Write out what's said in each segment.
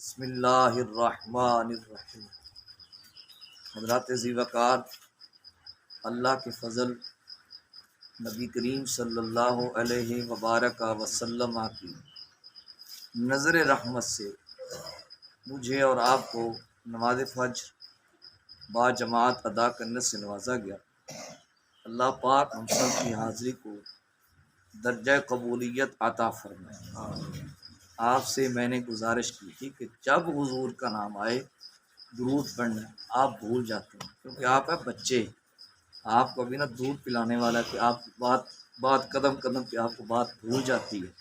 بسم اللہ الرحمن الرحیم۔ حضرات ذی وقار، اللہ کے فضل نبی کریم صلی اللہ علیہ وبارک وسلم کی نظر رحمت سے مجھے اور آپ کو نماز فجر با جماعت ادا کرنے سے نوازا گیا۔ اللہ پاک ہم سب کی حاضری کو درجہ قبولیت عطا فرمائے۔ آپ سے میں نے گزارش کی تھی کہ جب حضور کا نام آئے درود پڑھنا، آپ بھول جاتے ہیں کیونکہ آپ ہیں بچے، آپ کو ابھی نا دودھ پلانے والا ہے کہ آپ بات قدم قدم پہ آپ کو بات بھول جاتی ہے،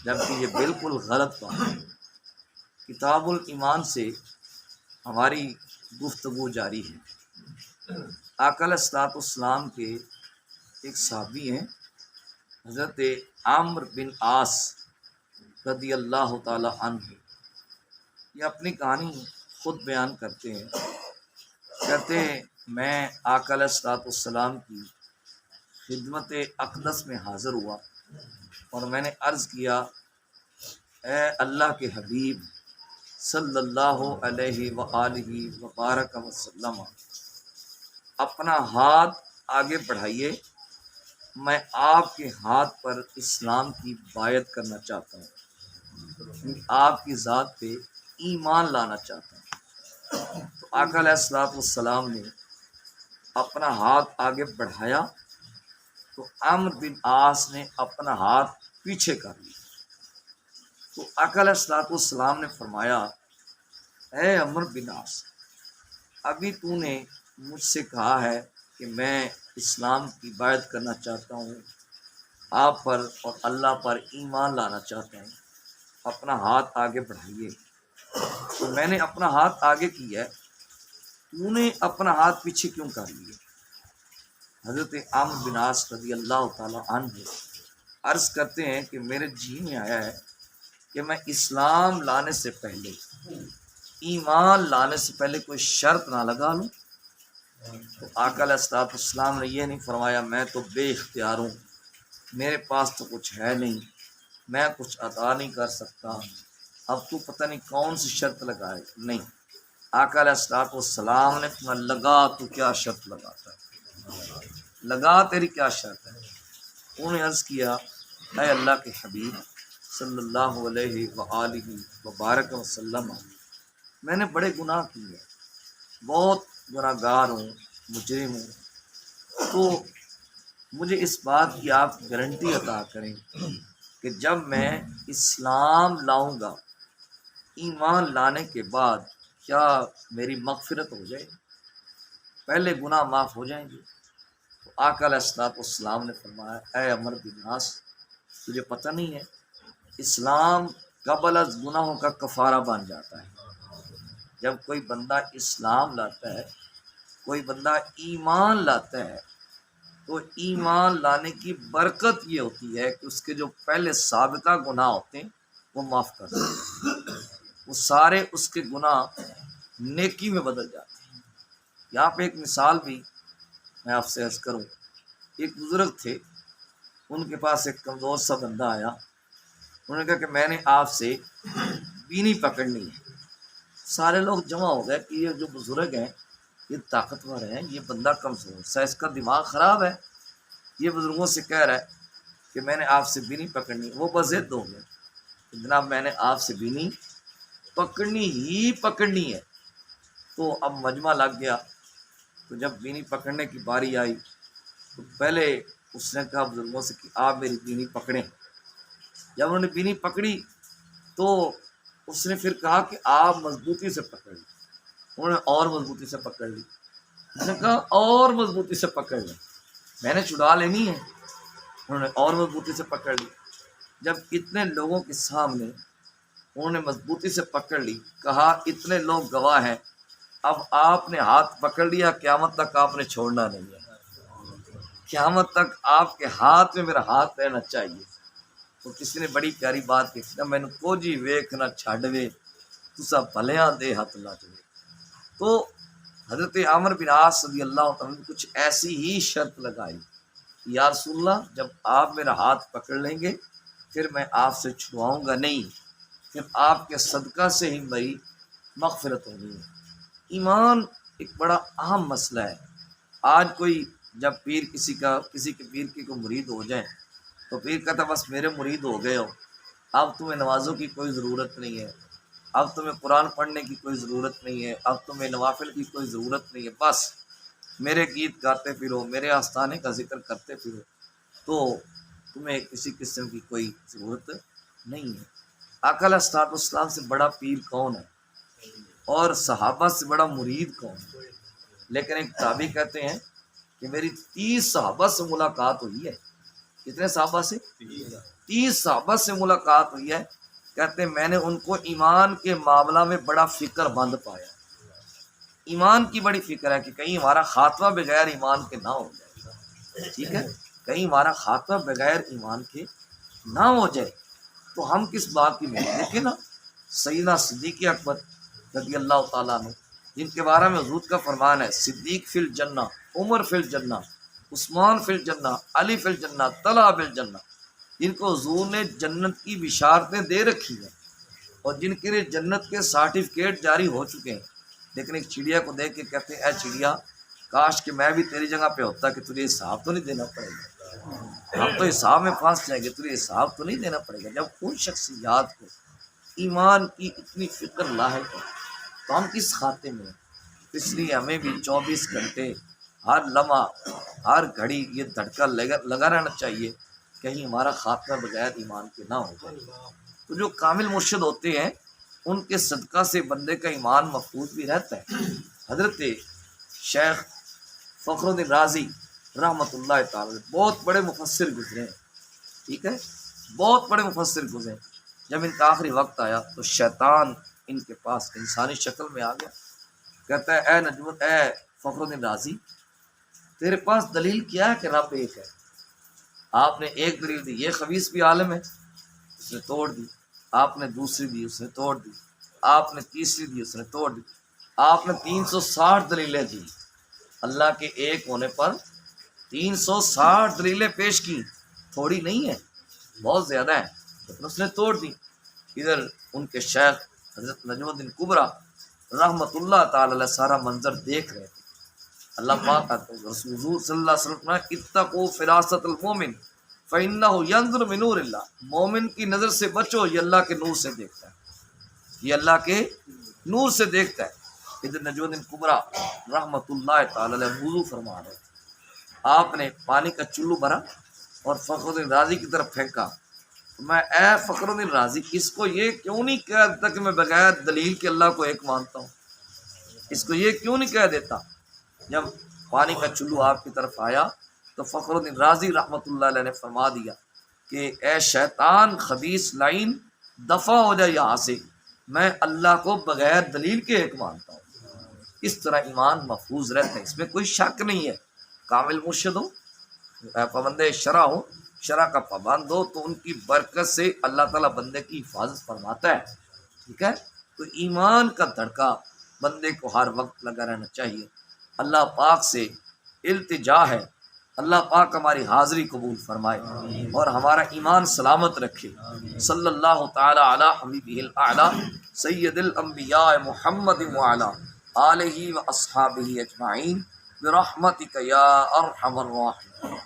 جبکہ یہ بالکل غلط بات ہے۔ کتاب الایمان سے ہماری گفتگو جاری ہے۔ آقا علیہ الصلوۃ والسلام کے ایک صحابی ہیں حضرت عمرو بن عاص رضی اللہ تعالی عنہ، یہ اپنی کہانی خود بیان کرتے ہیں۔ کہتے ہیں میں آقا علیہ الصلوۃ والسلام کی خدمت اقدس میں حاضر ہوا اور میں نے عرض کیا، اے اللہ کے حبیب صلی اللہ علیہ وآلہ وبارک وسلم، اپنا ہاتھ آگے بڑھائیے، میں آپ کے ہاتھ پر اسلام کی بائعت کرنا چاہتا ہوں، آپ کی ذات پہ ایمان لانا چاہتا ہوں۔ تو آقا علیہ الصلوۃ والسلام نے اپنا ہاتھ آگے بڑھایا تو عمرو بن عاص نے اپنا ہاتھ پیچھے کر لیا۔ تو آقا علیہ الصلوۃ والسلام نے فرمایا، اے عمرو بن عاص، ابھی تو نے مجھ سے کہا ہے کہ میں اسلام کی بائعت کرنا چاہتا ہوں، آپ پر اور اللہ پر ایمان لانا چاہتا ہوں، اپنا ہاتھ آگے بڑھائیے۔ تو میں نے اپنا ہاتھ آگے کیا ہے، تو نے اپنا ہاتھ پیچھے کیوں کر لیا؟ حضرت عمرو بن عاص رضی اللہ تعالی عنہ عرض کرتے ہیں کہ میرے جی میں آیا ہے کہ میں اسلام لانے سے پہلے، ایمان لانے سے پہلے کوئی شرط نہ لگا لوں۔ تو آقا علیہ الصلوۃ والسلام نے یہ نہیں فرمایا میں تو بے اختیار ہوں، میرے پاس تو کچھ ہے نہیں، میں کچھ عطا نہیں کر سکتا، اب تو پتہ نہیں کون سی شرط لگائے۔ نہیں، آقا علیہ الصلوۃ والسلام نے فرمایا، لگا تو کیا شرط لگاتا ہے، لگا تیری کیا شرط ہے؟ انہوں نے عرض کیا، اے اللہ کے حبیب صلی اللہ علیہ وآلہ وبارک وسلم، میں نے بڑے گناہ کیے، بہت گناہ گار ہوں، مجرم ہوں، تو مجھے اس بات کی آپ گارنٹی عطا کریں کہ جب میں اسلام لاؤں گا، ایمان لانے کے بعد کیا میری مغفرت ہو جائے گی، پہلے گناہ معاف ہو جائیں گے؟ تو آقا علیہ الصلوۃ والسلام نے فرمایا، اے عمرو بن عاص، تجھے پتہ نہیں ہے اسلام قبل از گناہوں کا کفارہ بن جاتا ہے۔ جب کوئی بندہ اسلام لاتا ہے، کوئی بندہ ایمان لاتا ہے، تو ایمان لانے کی برکت یہ ہوتی ہے کہ اس کے جو پہلے سابقہ گناہ ہوتے ہیں وہ معاف کر دیتے ہیں، وہ سارے اس کے گناہ نیکی میں بدل جاتے ہیں۔ یہاں پہ ایک مثال بھی میں آپ سے عرض کروں۔ ایک بزرگ تھے، ان کے پاس ایک کمزور سا بندہ آیا، انہوں نے کہا کہ میں نے آپ سے بینی پکڑنی ہے۔ سارے لوگ جمع ہو گئے کہ یہ جو بزرگ ہیں یہ طاقتور ہیں، یہ بندہ کمزور سا، اس کا دماغ خراب ہے، یہ بزرگوں سے کہہ رہا ہے کہ میں نے آپ سے بینی پکڑنی۔ وہ بضد ہو گئے کہ جناب میں نے آپ سے بینی پکڑنی ہے۔ تو اب مجمع لگ گیا، تو جب بینی پکڑنے کی باری آئی تو پہلے اس نے کہا بزرگوں سے کہ آپ میری بینی پکڑیں۔ جب انہوں نے بینی پکڑی تو اس نے پھر کہا کہ آپ مضبوطی سے پکڑ لیں۔ انہوں نے اور مضبوطی سے پکڑ لی، اس نے کہا اور مضبوطی سے پکڑ لیں، میں نے چھڑا لینی ہے۔ انہوں نے اور مضبوطی سے پکڑ لی۔ جب اتنے لوگوں کے سامنے انہوں نے مضبوطی سے پکڑ لی، کہا اتنے لوگ گواہ ہیں، اب آپ نے ہاتھ پکڑ لیا، قیامت تک آپ نے چھوڑنا نہیں ہے، قیامت تک آپ کے ہاتھ میں میرا ہاتھ رہنا چاہیے۔ تو کسی نے بڑی پیاری بات کہی، میں نے کو جی ویکھ نہ چھڈوے تسا بھلیاں دے ہاتھ لا جوے۔ تو حضرت عمرو بن عاص رضی اللہ عنہ نے کچھ ایسی ہی شرط لگائی، یا رسول اللہ جب آپ میرا ہاتھ پکڑ لیں گے پھر میں آپ سے چھڑواؤں گا نہیں، پھر آپ کے صدقہ سے ہی میری مغفرت ہونی ہے۔ ایمان ایک بڑا اہم مسئلہ ہے۔ آج کوئی جب پیر کسی کے پیر کی کوئی مرید ہو جائے تو پیر کہتا بس میرے مرید ہو گئے ہو، اب تمہیں نمازوں کی کوئی ضرورت نہیں ہے، اب تمہیں قرآن پڑھنے کی کوئی ضرورت نہیں ہے، اب تمہیں نوافل کی کوئی ضرورت نہیں ہے، بس میرے گیت گاتے پھرو، میرے آستانے کا ذکر کرتے پھرو، تو تمہیں کسی قسم کی کوئی ضرورت نہیں ہے۔ آقا علیہ الصلوۃ والسلام سے بڑا پیر کون ہے اور صحابہ سے بڑا مرید کون ہے؟ لیکن ایک تابعی کہتے ہیں کہ میری 30 صحابہ سے ملاقات ہوئی ہے۔ کتنے صحابہ سے؟ 30 صحابہ سے ملاقات ہوئی ہے۔ کہتے ہیں میں نے ان کو ایمان کے معاملہ میں بڑا فکر مند پایا، ایمان کی بڑی فکر ہے کہ کہیں ہمارا خاتمہ بغیر ایمان کے نہ ہو جائے، ٹھیک ہے، کہیں ہمارا خاتمہ بغیر ایمان کے نہ ہو جائے تو ہم کس بات کی محنت دیکھیں نا۔ سیدنا صدیق اکبر رضی اللہ تعالیٰ عنہ جن کے بارے میں حضور کا فرمان ہے صدیق فی الجنہ، عمر فی الجنہ، عثمان فی الجنہ، علی فی الجنہ، طلحہ فی الجنہ، جن کو حضور نے جنت کی بشارتیں دے رکھی ہیں اور جن کے لیے جنت کے سرٹیفکیٹ جاری ہو چکے ہیں، لیکن ایک چڑیا کو دیکھ کے کہتے ہیں اے چڑیا کاش کہ میں بھی تیری جگہ پہ ہوتا کہ تجھے حساب تو نہیں دینا پڑے گا، ہم تو حساب میں پھنس جائیں گے، تجھے حساب تو نہیں دینا پڑے گا۔ جب ان شخصیات کو ایمان کی اتنی فکر لاحق ہے تو ہم کس خاتے میں ہیں؟ اس لیے ہمیں بھی 24 گھنٹے ہر لمحہ ہر گھڑی یہ دھڑکا لگا رہنا چاہیے کہیں ہمارا خاتمہ بغیر ایمان کے نہ ہو جائے۔ تو جو کامل مرشد ہوتے ہیں ان کے صدقہ سے بندے کا ایمان محفوظ بھی رہتا ہے۔ حضرت شیخ فخر الدین رازی رحمۃ اللہ تعالی بہت بڑے مفسر گزرے ہیں، ٹھیک ہے، بہت بڑے مفسر گزرے۔ جب ان کا آخری وقت آیا تو شیطان ان کے پاس انسانی شکل میں آ گیا، کہتا ہے اے فخر الدین رازی تیرے پاس دلیل کیا ہے کہ رب ایک ہے؟ آپ نے ایک دلیل دی، یہ خبیث بھی عالم ہے، اس نے توڑ دی۔ آپ نے دوسری دی، اس نے توڑ دی۔ آپ نے تیسری دی، اس نے توڑ دی۔ آپ نے 360 دلیلیں دی، اللہ کے ایک ہونے پر 360 دلیلیں پیش کی، تھوڑی نہیں ہے، بہت زیادہ ہے، لیکن اس نے توڑ دی۔ ادھر ان کے شیخ حضرت نجم الدین کبریٰ رحمۃ اللہ تعالی علیہ سارا منظر دیکھ رہے تھے۔ اللہ پاک حضور صلی اللہ علیہ وسلم نے اتقوا فراست المومن فإنہ ینظر من نور اللہ، مومن کی نظر سے بچو، یہ اللہ کے نور سے دیکھتا ہے، یہ اللہ کے نور سے دیکھتا ہے۔ ادھر نجم الدین کبریٰ رحمۃ اللہ تعالی علیہ وضو فرما رہے تھے، آپ نے پانی کا چلو بھرا اور فخر الدین رازی کی طرف پھینکا۔ میں اے فخر الدین رازی اس کو یہ کیوں نہیں کہہ دیتا کہ میں بغیر دلیل کے اللہ کو ایک مانتا ہوں، اس کو یہ کیوں نہیں کہہ دیتا؟ جب پانی کا چلو آپ کی طرف آیا تو فخر الدین رازی رحمۃ اللہ علیہ نے فرما دیا کہ اے شیطان خبیث لعین دفع ہو جائے یہاں سے، میں اللہ کو بغیر دلیل کے ایک مانتا ہوں۔ اس طرح ایمان محفوظ رہتا ہے، اس میں کوئی شک نہیں ہے۔ کامل مرشد ہو، پابند شرع ہو، شرع کا پابند ہو تو ان کی برکت سے اللہ تعالیٰ بندے کی حفاظت فرماتا ہے، ٹھیک ہے۔ تو ایمان کا دھڑکا بندے کو ہر وقت لگا رہنا چاہیے۔ اللہ پاک سے التجا ہے اللہ پاک ہماری حاضری قبول فرمائے اور ہمارا ایمان سلامت رکھے۔ صلی اللہ تعالی علی حبیبہ الاعلی سید الانبیاء محمد وعلی آلہ و اصحابہ اجمعین برحمتک یا ارحم الراحمین۔